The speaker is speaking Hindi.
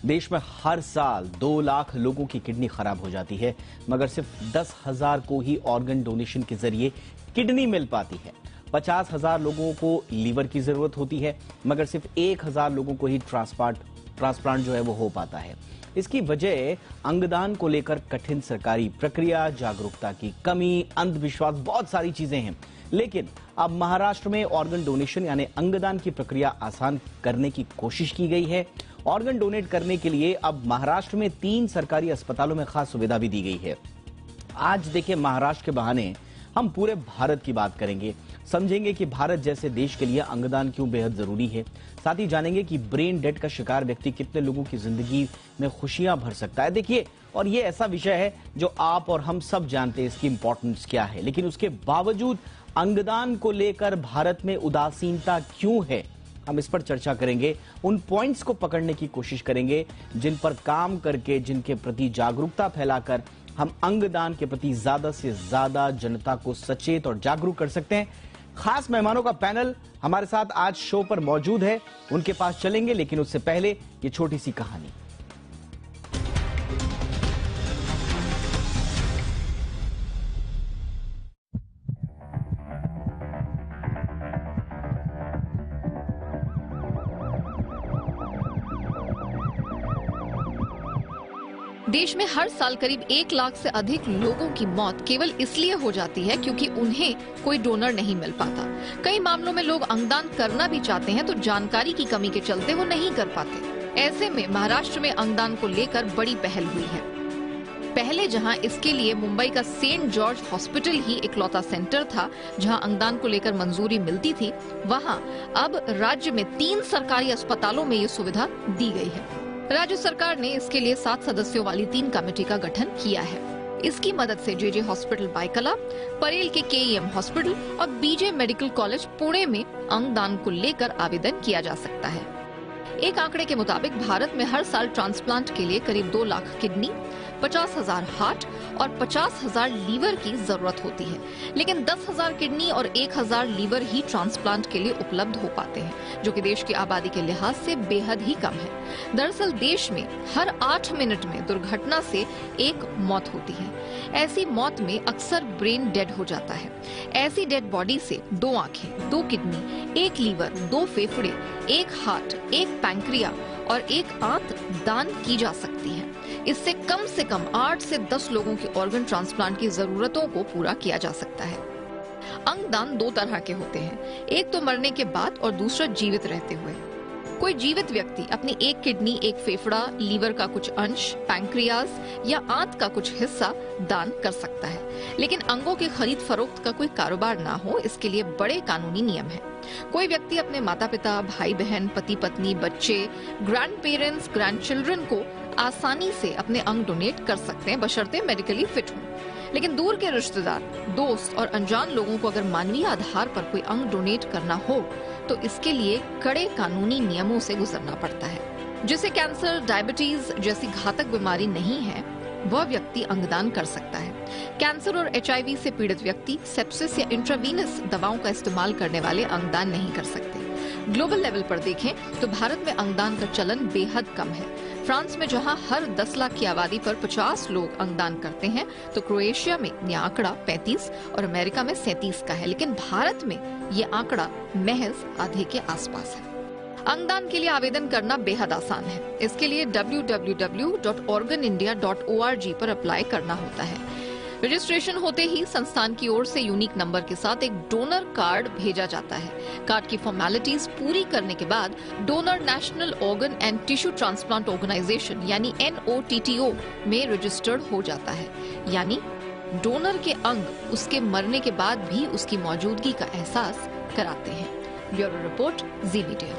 देश में हर साल 2 लाख लोगों की किडनी खराब हो जाती है, मगर सिर्फ 10,000 को ही ऑर्गन डोनेशन के जरिए किडनी मिल पाती है। 50,000 लोगों को लीवर की जरूरत होती है, मगर सिर्फ 1,000 लोगों को ही ट्रांसप्लांट जो है वो हो पाता है। इसकी वजह अंगदान को लेकर कठिन सरकारी प्रक्रिया, जागरूकता की कमी, अंधविश्वास, बहुत सारी चीजें हैं। लेकिन अब महाराष्ट्र में ऑर्गन डोनेशन यानी अंगदान की प्रक्रिया आसान करने की कोशिश की गई है। ऑर्गन डोनेट करने के लिए अब महाराष्ट्र में 3 सरकारी अस्पतालों में खास सुविधा भी दी गई है। आज देखिए, महाराष्ट्र के बहाने हम पूरे भारत की बात करेंगे, समझेंगे कि भारत जैसे देश के लिए अंगदान क्यों बेहद जरूरी है। साथ ही जानेंगे कि ब्रेन डेड का शिकार व्यक्ति कितने लोगों की जिंदगी में खुशियां भर सकता है। देखिए, और ये ऐसा विषय है जो आप और हम सब जानते हैं इसकी इंपॉर्टेंस क्या है, लेकिन उसके बावजूद अंगदान को लेकर भारत में उदासीनता क्यों है, हम इस पर चर्चा करेंगे। उन पॉइंट्स को पकड़ने की कोशिश करेंगे जिन पर काम करके, जिनके प्रति जागरूकता फैलाकर हम अंगदान के प्रति ज्यादा से ज्यादा जनता को सचेत और जागरूक कर सकते हैं। खास मेहमानों का पैनल हमारे साथ आज शो पर मौजूद है, उनके पास चलेंगे, लेकिन उससे पहले ये छोटी सी कहानी। देश में हर साल करीब 1 लाख से अधिक लोगों की मौत केवल इसलिए हो जाती है क्योंकि उन्हें कोई डोनर नहीं मिल पाता। कई मामलों में लोग अंगदान करना भी चाहते हैं तो जानकारी की कमी के चलते वो नहीं कर पाते। ऐसे में महाराष्ट्र में अंगदान को लेकर बड़ी पहल हुई है। पहले जहां इसके लिए मुंबई का सेंट जॉर्ज हॉस्पिटल ही इकलौता सेंटर था जहां अंगदान को लेकर मंजूरी मिलती थी, वहां अब राज्य में 3 सरकारी अस्पतालों में ये सुविधा दी गई है। राज्य सरकार ने इसके लिए 7 सदस्यों वाली 3 कमेटी का गठन किया है। इसकी मदद से जेजे हॉस्पिटल बायकला, परेल के केईएम हॉस्पिटल और बीजे मेडिकल कॉलेज पुणे में अंगदान को लेकर आवेदन किया जा सकता है। एक आंकड़े के मुताबिक भारत में हर साल ट्रांसप्लांट के लिए करीब 2 लाख किडनी, 50,000 हार्ट और 50,000 लीवर की जरूरत होती है, लेकिन 10,000 किडनी और 1,000 लीवर ही ट्रांसप्लांट के लिए उपलब्ध हो पाते हैं, जो कि देश की आबादी के लिहाज से बेहद ही कम है। दरअसल देश में हर 8 मिनट में दुर्घटना से 1 मौत होती है। ऐसी मौत में अक्सर ब्रेन डेड हो जाता है। ऐसी डेड बॉडी से 2 आंखें, 2 किडनी, 1 लीवर, 2 फेफड़े, 1 हार्ट, 1 पैंक्रिया और 1 आंत दान की जा सकती है। इससे कम 8 से 10 लोगों की ऑर्गन ट्रांसप्लांट की जरूरतों को पूरा किया जा सकता है। अंगदान 2 तरह के होते हैं, एक तो मरने के बाद और दूसरा जीवित रहते हुए। कोई जीवित व्यक्ति अपनी 1 किडनी, 1 फेफड़ा, लीवर का कुछ अंश, पैंक्रियाज या आंत का कुछ हिस्सा दान कर सकता है, लेकिन अंगों के खरीद फरोख्त का कोई कारोबार ना हो, इसके लिए बड़े कानूनी नियम हैं। कोई व्यक्ति अपने माता पिता, भाई बहन, पति पत्नी, बच्चे, ग्रैंड पेरेंट्स, ग्रैंड चिल्ड्रन को आसानी से अपने अंग डोनेट कर सकते हैं, बशर्ते मेडिकली फिट हों। लेकिन दूर के रिश्तेदार, दोस्त और अनजान लोगों को अगर मानवीय आधार पर कोई अंग डोनेट करना हो तो इसके लिए कड़े कानूनी नियमों से गुजरना पड़ता है। जिसे कैंसर, डायबिटीज जैसी घातक बीमारी नहीं है, वह व्यक्ति अंगदान कर सकता है। कैंसर और HIV से पीड़ित व्यक्ति सेप्सिस या इंट्रावीनस दवाओं का इस्तेमाल करने वाले अंगदान नहीं कर सकते। ग्लोबल लेवल पर देखें तो भारत में अंगदान का चलन बेहद कम है। फ्रांस में जहां हर 10 लाख की आबादी पर 50 लोग अंगदान करते हैं, तो क्रोएशिया में यह आंकड़ा 35 और अमेरिका में 37 का है, लेकिन भारत में यह आंकड़ा महज आधे के आसपास है। अंगदान के लिए आवेदन करना बेहद आसान है। इसके लिए www.organindia.org पर अप्लाई करना होता है। रजिस्ट्रेशन होते ही संस्थान की ओर से यूनिक नंबर के साथ एक डोनर कार्ड भेजा जाता है। कार्ड की फॉर्मेलिटीज पूरी करने के बाद donor national organ and tissue transplant organisation यानी NOTTO में रजिस्टर्ड हो जाता है। यानी डोनर के अंग उसके मरने के बाद भी उसकी मौजूदगी का एहसास कराते हैं। ब्यूरो रिपोर्ट, जी मीडिया।